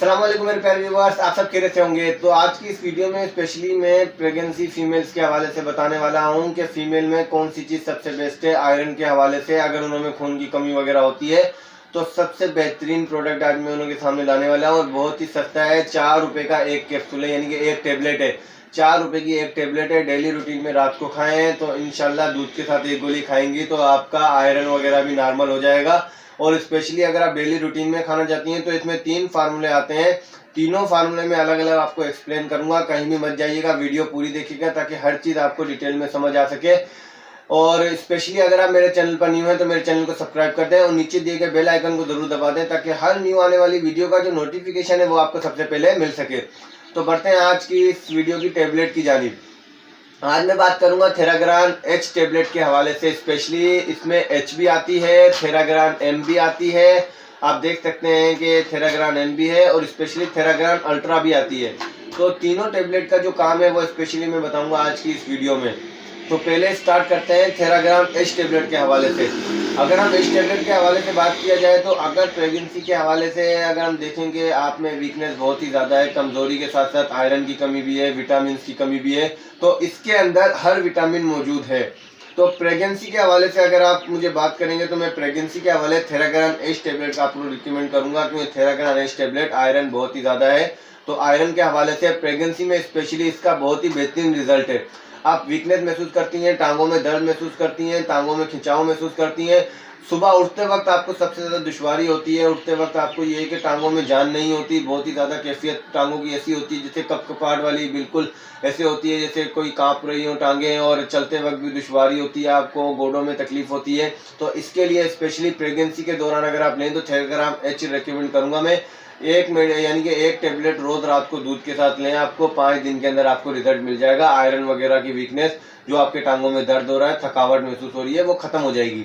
अस्सलाम वालेकुम मेरे प्यारे व्यूअर्स, आप सब खैरियत से होंगे। तो आज की इस वीडियो में स्पेशली मैं प्रेगनेंसी फीमेल्स के हवाले से बताने वाला हूं कि फीमेल में कौन सी चीज़ सबसे बेस्ट है आयरन के हवाले से। अगर उन्होंने खून की कमी वगैरह होती है तो सबसे बेहतरीन प्रोडक्ट आज मैं उनके सामने लाने वाला हूँ और बहुत ही सस्ता है। 4 रुपये का एक कैप्सूल है, यानी कि एक टेबलेट है। 4 रुपये की एक टेबलेट है। डेली रूटीन में रात को खाएं तो इंशाल्लाह दूध के साथ एक गोली खाएंगी तो आपका आयरन वगैरह भी नॉर्मल हो जाएगा। और स्पेशली अगर आप डेली रूटीन में खाना चाहती हैं तो इसमें 3 फार्मूले आते हैं। तीनों फार्मूले में अलग अलग आपको एक्सप्लेन करूंगा, कहीं भी मत जाइएगा, वीडियो पूरी देखिएगा ताकि हर चीज़ आपको डिटेल में समझ आ सके। और स्पेशली अगर आप मेरे चैनल पर न्यू हैं तो मेरे चैनल को सब्सक्राइब कर दें और नीचे दिए गए बेल आइकन को जरूर दबा दें ताकि हर न्यू आने वाली वीडियो का जो नोटिफिकेशन है वो आपको सबसे पहले मिल सके। तो बढ़ते हैं आज की इस वीडियो की टेबलेट की जानिब। आज मैं बात करूंगा थेराग्रान एच टेबलेट के हवाले से। स्पेशली इसमें एच भी आती है, थेराग्रान एम भी आती है। आप देख सकते हैं कि थेराग्रान एम भी है और स्पेशली थेराग्रान अल्ट्रा भी आती है। तो तीनों टेबलेट का जो काम है वो स्पेशली मैं बताऊंगा आज की इस वीडियो में। तो पहले स्टार्ट करते हैं थेराग्रान एच टेबलेट के हवाले से। अगर हम एच टेबलेट के हवाले से बात किया जाए तो अगर प्रेगनेंसी के हवाले से अगर हम देखेंगे आप में वीकनेस बहुत ही ज़्यादा है, कमज़ोरी के साथ साथ आयरन की कमी भी है, विटामिन की कमी भी है, तो इसके अंदर हर विटामिन मौजूद है। तो प्रेगनेंसी के हवाले से अगर आप मुझे बात करेंगे तो मैं प्रेगनेंसी के हवाले थेराग्रान एच टेबलेट का आपको रिकमेंड करूंगा क्योंकि थेराग्रान एच टेबलेट आयरन बहुत ही ज़्यादा है। तो आयरन के हवाले से प्रेगनेंसी में स्पेशली इसका बहुत ही बेहतरीन रिजल्ट है। आप वीकनेस महसूस करती हैं, टांगों में दर्द महसूस करती हैं, टांगों में खिंचाव महसूस करती हैं, सुबह उठते वक्त आपको सबसे ज़्यादा दुश्वारी होती है, उठते वक्त आपको ये है कि टांगों में जान नहीं होती, बहुत ही ज़्यादा कैफियत टांगों की ऐसी होती है जैसे कपकपाहट वाली, बिल्कुल ऐसे होती है जैसे कोई कांप रही हो टांगें, और चलते वक्त भी दुश्वारी होती है, आपको गोडों में तकलीफ होती है। तो इसके लिए स्पेशली प्रेगनेंसी के दौरान अगर आप लें तो थेराग्रान एच रिकमेंड करूँगा मैं। यानी कि एक टेबलेट रोज रात को दूध के साथ लें, आपको 5 दिन के अंदर आपको रिजल्ट मिल जाएगा। आयरन वगैरह की वीकनेस जो आपके टांगों में दर्द हो रहा है, थकावट महसूस हो रही है, वो खत्म हो जाएगी।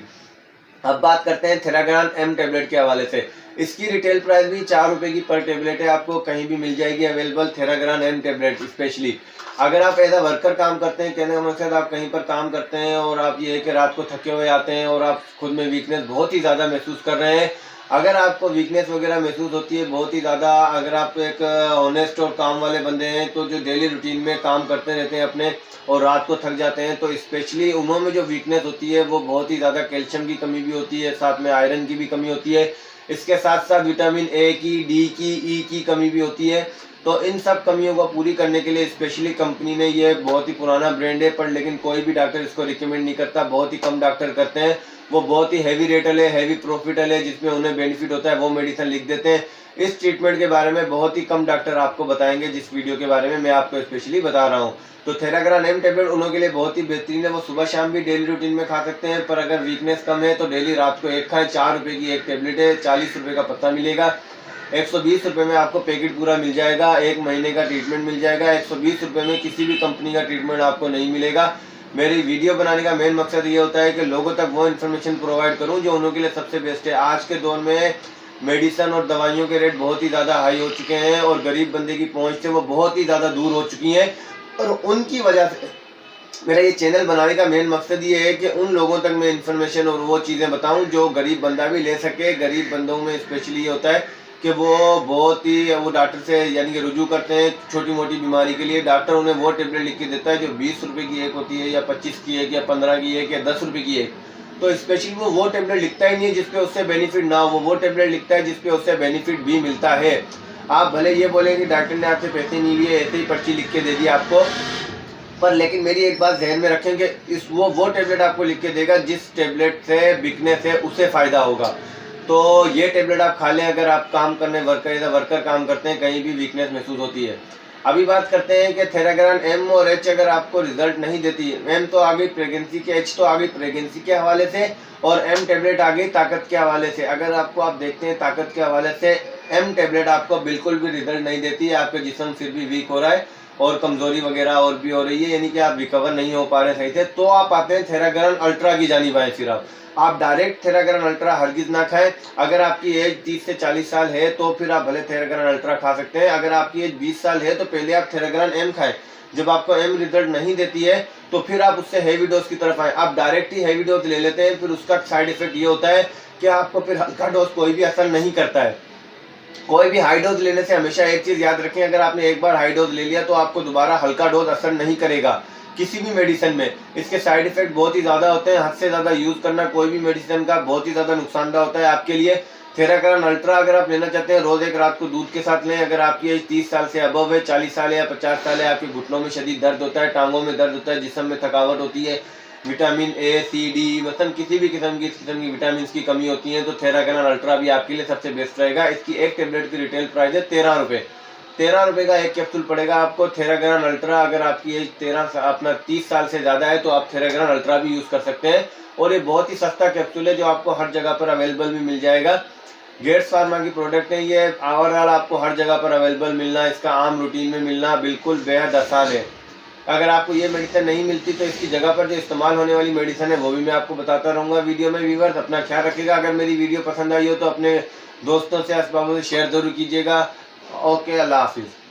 अब बात करते हैं थेराग्रान एम टेबलेट के हवाले से। इसकी रिटेल प्राइस भी 4 रुपये की पर टेबलेट है, आपको कहीं भी मिल जाएगी available Theragran M tablet. Specially अगर आप एज अ वर्कर काम करते हैं, कहने का मकसद आप कहीं पर काम करते हैं और आप ये है कि रात को थके हुए आते हैं और आप खुद में वीकनेस बहुत ही ज़्यादा महसूस कर रहे हैं, अगर आपको वीकनेस वगैरह महसूस होती है बहुत ही ज़्यादा, अगर आप एक ऑनेस्ट और काम वाले बंदे हैं तो जो डेली रूटीन में काम करते रहते हैं अपने और रात को थक जाते हैं, तो स्पेशली उन्होंने में जो वीकनेस होती है वो बहुत ही ज़्यादा कैल्शियम की कमी भी होती है, साथ में आयरन की भी कमी होती है, इसके साथ साथ विटामिन ए की, डी की, ई की कमी भी होती है। तो इन सब कमियों को पूरी करने के लिए स्पेशली कंपनी ने, ये बहुत ही पुराना ब्रांड है पर लेकिन कोई भी डॉक्टर इसको रिकमेंड नहीं करता, बहुत ही कम डॉक्टर करते हैं। वो बहुत ही हैवी रेटल है, हैवी प्रॉफिटल है, जिसमें उन्हें बेनिफिट होता है वो मेडिसिन लिख देते हैं। इस ट्रीटमेंट के बारे में बहुत ही कम डॉक्टर आपको बताएंगे जिस वीडियो के बारे में मैं आपको स्पेशली बता रहा हूँ। तो थेराग्रान एम टेबलेट उन्हों के लिए बहुत ही बेहतरीन है, वो सुबह शाम भी डेली रूटीन में खा सकते हैं, पर अगर वीकनेस कम है तो डेली रात को एक खाएं। 4 रुपये की एक टेबलेट है, 40 रुपये का पत्ता मिलेगा, 120 रुपये में आपको पैकेट पूरा मिल जाएगा, 1 महीने का ट्रीटमेंट मिल जाएगा। 120 रुपये में किसी भी कंपनी का ट्रीटमेंट आपको नहीं मिलेगा। मेरी वीडियो बनाने का मेन मकसद ये होता है कि लोगों तक वो इन्फॉर्मेशन प्रोवाइड करूं जो उन्हों के लिए सबसे बेस्ट है। आज के दौर में मेडिसिन और दवाइयों के रेट बहुत ही ज़्यादा हाई हो चुके हैं और गरीब बंदे की पहुंच से वो बहुत ही ज़्यादा दूर हो चुकी हैं, और उनकी वजह से मेरा ये चैनल बनाने का मेन मकसद ये है कि उन लोगों तक मैं इन्फॉर्मेशन और वो चीज़ें बताऊं जो गरीब बंदा भी ले सके। गरीब बंदों में स्पेशली ये होता है कि वो बहुत ही वो डॉक्टर से यानी कि रुजू करते हैं छोटी मोटी बीमारी के लिए, डॉक्टर उन्हें वो टेबलेट लिख के देता है जो 20 रुपये की एक होती है, या 25 की एक, या 15 की एक, या 10 रुपये की एक। तो स्पेशली वो टेबलेट लिखता ही नहीं है जिसपे उससे बेनिफिट ना हो, वो टेबलेट लिखता है जिसपे उससे बेनिफिट भी मिलता है। आप भले ये बोलें कि डॉक्टर ने आपसे पैसे नहीं लिए, ऐसे ही पर्ची लिख के दे दी आपको, पर लेकिन मेरी एक बात जहन में रखें कि वो टेबलेट आपको लिख के देगा जिस टेबलेट से वीकनेस है उससे फ़ायदा होगा। तो ये टेबलेट आप खा लें अगर आप काम करने वर्कर काम करते हैं, कहीं भी वीकनेस महसूस होती है। अभी बात करते हैं कि थेराग्रान एम और एच अगर आपको रिजल्ट नहीं देती, एम तो आ गई प्रेगनेंसी के, एच तो आ गई प्रेगनेंसी के हवाले से, और एम टेबलेट आ गई ताकत के हवाले से। अगर आपको आप देखते हैं ताकत के हवाले से एम टेबलेट आपको बिल्कुल भी रिजल्ट नहीं देती है, आपका जिस्म फिर भी वीक हो रहा है और कमजोरी वगैरह और भी हो रही है, यानी कि आप रिकवर नहीं हो पा रहे सही से, तो आप आते हैं थेराग्रान अल्ट्रा की जानिब आए। फिर आप डायरेक्ट थेराग्रान अल्ट्रा हरगिज ना खाएं। अगर आपकी एज 30 से 40 साल है तो फिर आप भले थेराग्रान अल्ट्रा खा सकते हैं, अगर आपकी एज 20 साल है तो पहले आप थेराग्रान एम खाएं। जब आपको एम रिजल्ट नहीं देती है तो फिर आप उससे हैवी डोज की तरफ आए। आप डायरेक्ट ही हैवी डोज ले लेते हैं, फिर उसका साइड इफेक्ट ये होता है कि आपको फिर हल्का डोज कोई भी असर नहीं करता है। कोई भी हाई डोज लेने से हमेशा एक चीज याद रखें, अगर आपने एक बार हाई डोज ले लिया तो आपको दोबारा हल्का डोज असर नहीं करेगा किसी भी मेडिसिन में। इसके साइड इफेक्ट बहुत ही ज्यादा होते हैं, हद से ज्यादा यूज करना कोई भी मेडिसिन का बहुत ही ज्यादा नुकसानदायक होता है आपके लिए। थेराकरन अल्ट्रा अगर आप लेना चाहते हैं रोज एक रात को दूध के साथ लें। अगर आपकी एज 30 साल से अबव है, 40 साल है या 50 साल है, आपके घुटनों में शदीद दर्द होता है, टांगों में दर्द होता है, जिस्म में थकावट होती है, विटामिन ए सी डी मतलब किसी भी किस्म की विटामिन की कमी होती है, तो थेराकरन अल्ट्रा भी आपके लिए सबसे बेस्ट रहेगा। इसकी एक टेबलेट की रिटेल प्राइस है 13 रुपये। 13 रुपये का एक कैप्सूल पड़ेगा आपको थेराकरन अल्ट्रा। अगर आपकी एज 30 साल से ज्यादा है तो आप थेराकरन अल्ट्रा भी यूज कर सकते हैं। और ये बहुत ही सस्ता कैप्सूल है जो आपको हर जगह पर अवेलेबल भी मिल जाएगा। गेट्स फार्मा की प्रोडक्ट है ये, ओवरऑल आपको हर जगह पर अवेलेबल मिलना, इसका आम रूटीन में मिलना बिल्कुल बेहद आसान है। अगर आपको ये मेडिसिन नहीं मिलती तो इसकी जगह पर जो इस्तेमाल होने वाली मेडिसिन है वो भी मैं आपको बताता रहूँगा वीडियो में। व्यूअर्स अपना ख्याल रखिएगा। अगर मेरी वीडियो पसंद आई हो तो अपने दोस्तों से, असबाबों से शेयर जरूर कीजिएगा। ओके, अल्लाह हाफिज़।